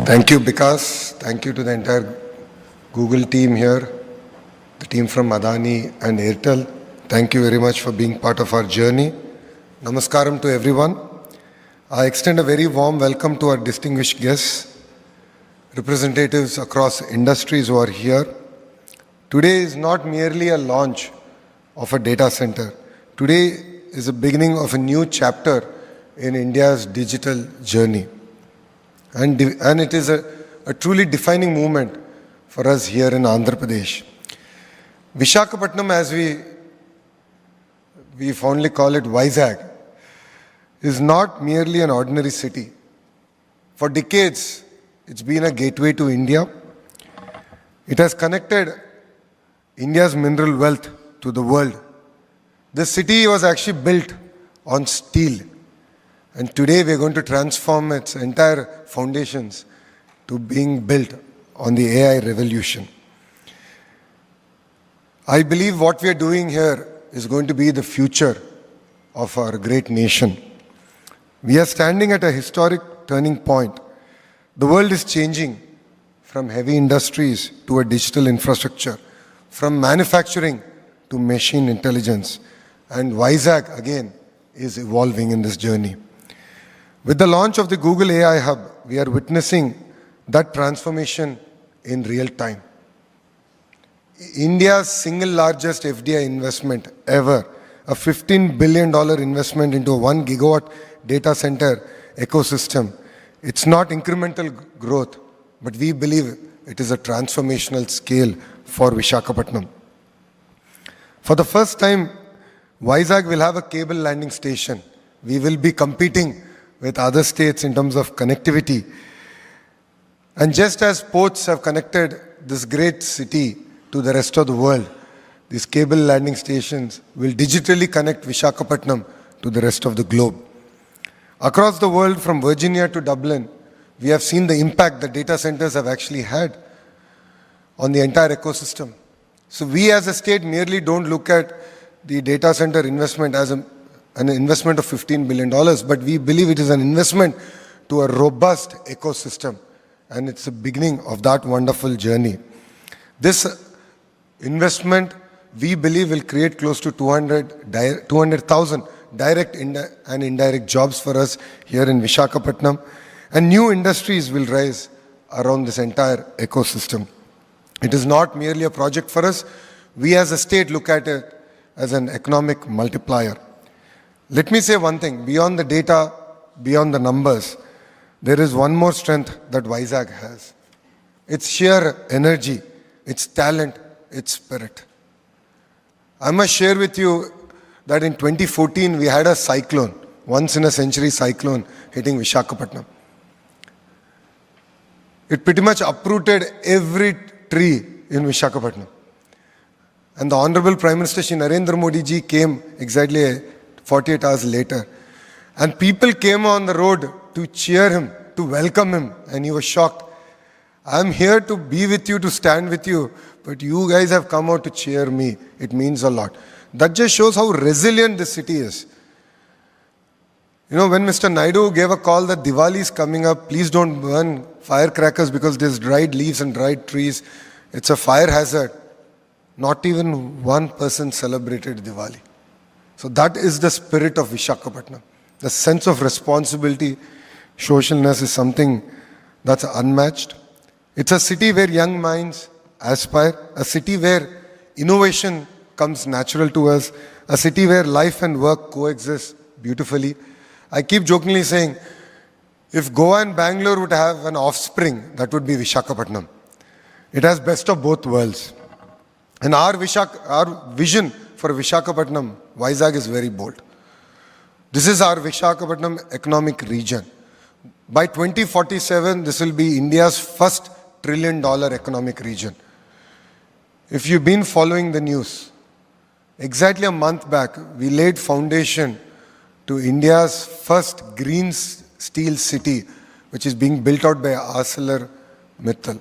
Thank you, Vikas. Thank you to the entire Google team here, the team from Adani and Airtel. Thank you very much for being part of our journey. Namaskaram to everyone. I extend a very warm welcome to our distinguished guests, representatives across industries who are here. Today is not merely a launch of a data center. Today is the beginning of a new chapter in India's digital journey. And it is a truly defining moment for us here in Andhra Pradesh. Visakhapatnam, as we fondly call it Vizag, is not merely an ordinary city. For decades, it's been a gateway to India. It has connected India's mineral wealth to the world. This city was actually built on steel. And today we are going to transform its entire foundations to being built on the AI revolution. I believe what we are doing here is going to be the future of our great nation. We are standing at a historic turning point. The world is changing from heavy industries to a digital infrastructure, from manufacturing to machine intelligence. And Vizag, again, is evolving in this journey. With the launch of the Google AI Hub, we are witnessing that transformation in real time. India's single largest FDI investment ever, a $15 billion investment into a 1 gigawatt data center ecosystem. It's not incremental growth, but we believe it is a transformational scale for Visakhapatnam. For the first time, Vizag will have a cable landing station. We will be competing with other states in terms of connectivity. And just as ports have connected this great city to the rest of the world, these cable landing stations will digitally connect Visakhapatnam to the rest of the globe. Across the world, from Virginia to Dublin, we have seen the impact that data centers have actually had on the entire ecosystem. So we as a state merely don't look at the data center investment as an investment of $15 billion, but we believe it is an investment to a robust ecosystem, and it's the beginning of that wonderful journey. This investment, we believe, will create close to 200,000 direct and indirect jobs for us here in Visakhapatnam, and new industries will rise around this entire ecosystem. It is not merely a project for us. We as a state look at it as an economic multiplier. Let me say one thing, beyond the data, beyond the numbers, there is one more strength that Vizag has. Its sheer energy, its talent, its spirit. I must share with you that in 2014, we had a cyclone, once in a century cyclone hitting Visakhapatnam. It pretty much uprooted every tree in Visakhapatnam. And the Honorable Prime Minister Shri Narendra Modi ji came exactly 48 hours later. And people came on the road to cheer him, to welcome him, and he was shocked. I'm here to be with you, to stand with you, but you guys have come out to cheer me. It means a lot. That just shows how resilient this city is. You know, when Mr. Naidu gave a call that Diwali is coming up, please don't burn firecrackers because there's dried leaves and dried trees. It's a fire hazard. Not even one person celebrated Diwali. So that is the spirit of Visakhapatnam. The sense of responsibility, socialness is something that's unmatched. It's a city where young minds aspire, a city where innovation comes natural to us, a city where life and work coexist beautifully. I keep jokingly saying, if Goa and Bangalore would have an offspring, that would be Visakhapatnam. It has best of both worlds. And our vision for Visakhapatnam, Vizag, is very bold. This is our Visakhapatnam economic region. By 2047, this will be India's first $1 trillion economic region. If you've been following the news, exactly a month back, we laid foundation to India's first green steel city, which is being built out by ArcelorMittal.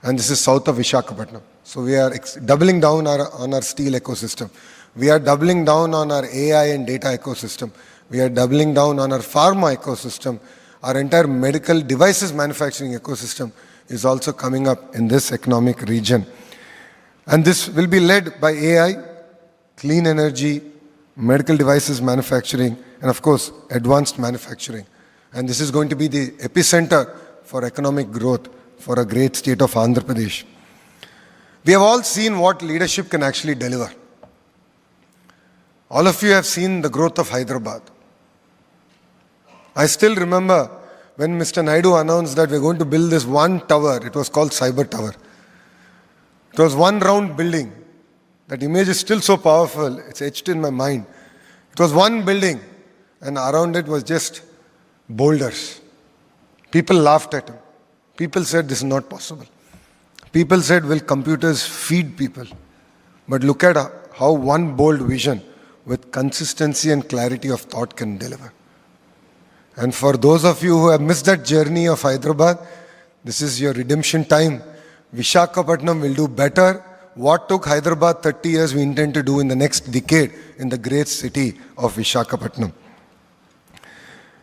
And this is south of Visakhapatnam. So we are doubling down on our steel ecosystem. We are doubling down on our AI and data ecosystem. We are doubling down on our pharma ecosystem, Our entire medical devices manufacturing ecosystem is also coming up in this economic region. And this will be led by AI, clean energy, medical devices manufacturing, and of course, advanced manufacturing. And this is going to be the epicenter for economic growth for a great state of Andhra Pradesh. We have all seen what leadership can actually deliver. All of you have seen the growth of Hyderabad. I still remember when Mr. Naidu announced that we're going to build this one tower. It was called Cyber Tower. It was one round building. That image is still so powerful, it's etched in my mind. It was one building, and around it was just boulders. People laughed at him. People said, this is not possible. People said, will computers feed people? But look at how one bold vision with consistency and clarity of thought can deliver. And for those of you who have missed that journey of Hyderabad, this is your redemption time. Visakhapatnam will do better. What took Hyderabad 30 years, we intend to do in the next decade in the great city of Visakhapatnam.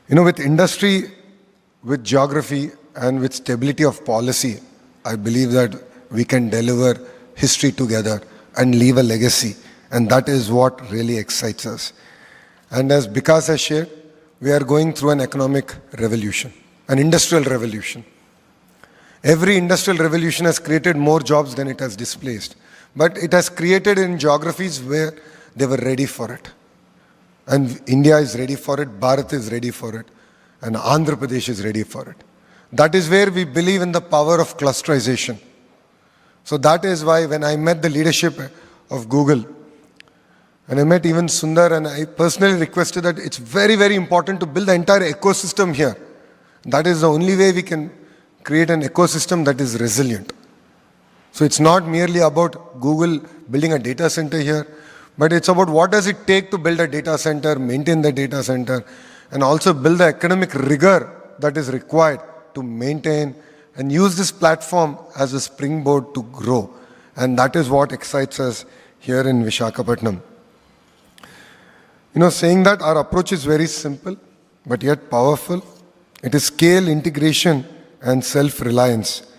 With industry, with geography, and with stability of policy, I believe that we can deliver history together and leave a legacy. And that is what really excites us. And as Vikas has shared, we are going through an economic revolution, an industrial revolution. Every industrial revolution has created more jobs than it has displaced. But it has created in geographies where they were ready for it. And India is ready for it, Bharat is ready for it, and Andhra Pradesh is ready for it. That is where we believe in the power of clusterization. So that is why when I met the leadership of Google, and I met even Sundar, and I personally requested that it's very, very important to build the entire ecosystem here. That is the only way we can create an ecosystem that is resilient. So it's not merely about Google building a data center here, but it's about what does it take to build a data center, maintain the data center, and also build the academic rigor that is required to maintain and use this platform as a springboard to grow. And that is what excites us here in Visakhapatnam. Saying that our approach is very simple, but yet powerful. It is scale, integration, and self-reliance.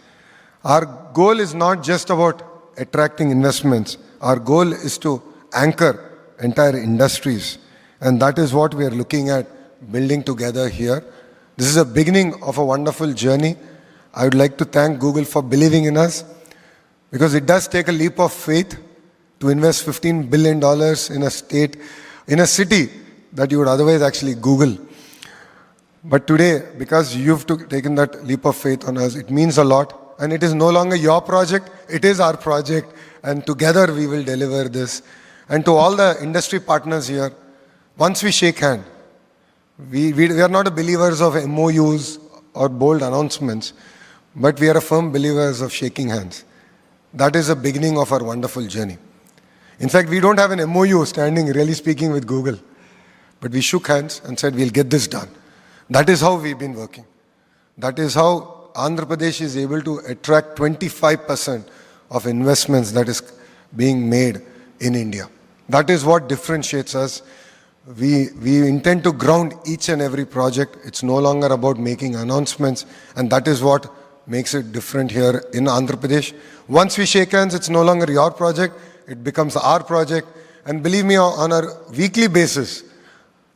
Our goal is not just about attracting investments. Our goal is to anchor entire industries. And that is what we are looking at building together here. This is a beginning of a wonderful journey. I would like to thank Google for believing in us, because it does take a leap of faith to invest $15 billion in a city that you would otherwise actually Google. But today, because you've taken that leap of faith on us, it means a lot. And it is no longer your project, it is our project. And together we will deliver this. And to all the industry partners here, once we shake hands, we are not believers of MOUs or bold announcements, but we are firm believers of shaking hands. That is the beginning of our wonderful journey. In fact, we don't have an MOU standing, really speaking, with Google. But we shook hands and said, we'll get this done. That is how we've been working. That is how Andhra Pradesh is able to attract 25% of investments that is being made in India. That is what differentiates us. We intend to ground each and every project. It's no longer about making announcements, and that is what makes it different here in Andhra Pradesh. Once we shake hands, it's no longer your project, it becomes our project. And believe me, on a weekly basis,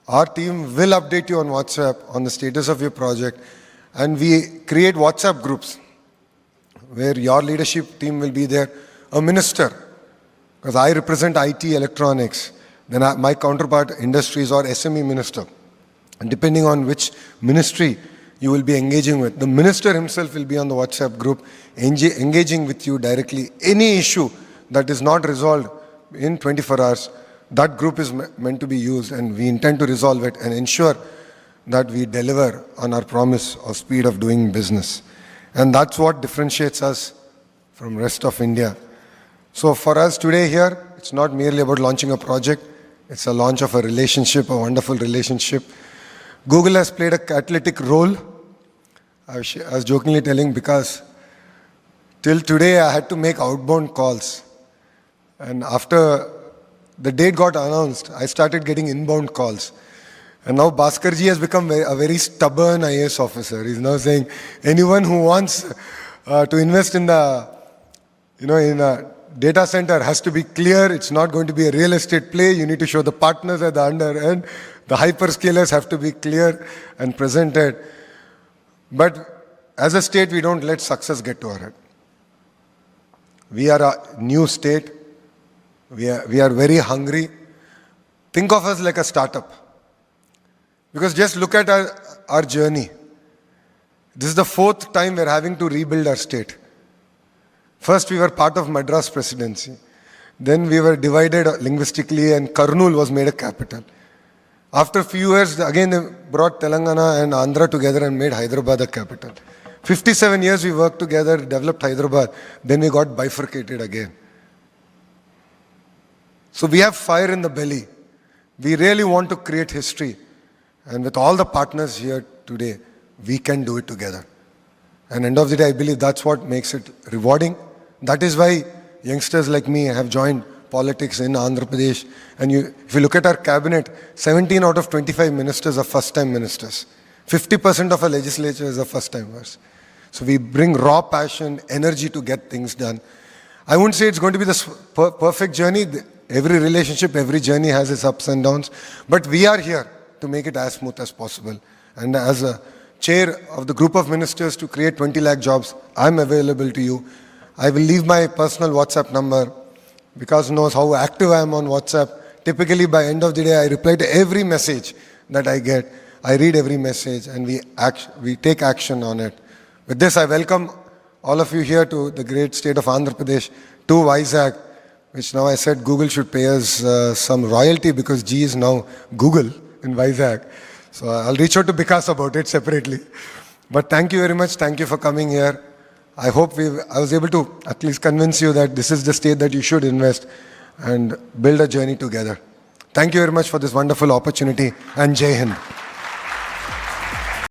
our team will update you on WhatsApp on the status of your project. And we create WhatsApp groups where your leadership team will be there, a minister, because I represent IT, electronics, then my counterpart, industries or SME minister. And depending on which ministry you will be engaging with, the minister himself will be on the WhatsApp group, engaging with you directly. Any issue that is not resolved in 24 hours, that group is meant to be used, and we intend to resolve it and ensure that we deliver on our promise of speed of doing business. And that's what differentiates us from rest of India. So for us today here, it's not merely about launching a project, it's a launch of a relationship, a wonderful relationship. Google has played a catalytic role. I was jokingly telling, because till today I had to make outbound calls. And after the date got announced, I started getting inbound calls. And now Bhaskarji has become a very stubborn IAS officer. He's now saying anyone who wants to invest in the, in a data center has to be clear. It's not going to be a real estate play. You need to show the partners at the under end. The hyperscalers have to be clear and presented. But as a state, we don't let success get to our head. We are a new state. We are very hungry. Think of us like a startup. Because just look at our journey. This is the 4th time we're having to rebuild our state. First, we were part of Madras presidency. Then we were divided linguistically and Kurnool was made a capital. After a few years, again they brought Telangana and Andhra together and made Hyderabad a capital. 57 years we worked together, developed Hyderabad. Then we got bifurcated again. So we have fire in the belly. We really want to create history. And with all the partners here today, we can do it together. And end of the day, I believe that's what makes it rewarding. That is why youngsters like me have joined politics in Andhra Pradesh. And if you look at our cabinet, 17 out of 25 ministers are first-time ministers. 50% of our legislature is a first-timers. So we bring raw passion, energy to get things done. I wouldn't say it's going to be the perfect journey. Every relationship, every journey has its ups and downs. But we are here to make it as smooth as possible. And as a chair of the group of ministers to create 20 lakh jobs, I'm available to you. I will leave my personal WhatsApp number. Because knows how active I am on WhatsApp. Typically by end of the day, I reply to every message that I get. I read every message and we take action on it. With this, I welcome all of you here to the great state of Andhra Pradesh, to Vizag, which now I said Google should pay us some royalty because G is now Google in Vizag. So I'll reach out to Vikas about it separately. But thank you very much. Thank you for coming here. I hope I was able to at least convince you that this is the state that you should invest and build a journey together. Thank you very much for this wonderful opportunity and Jai Hind.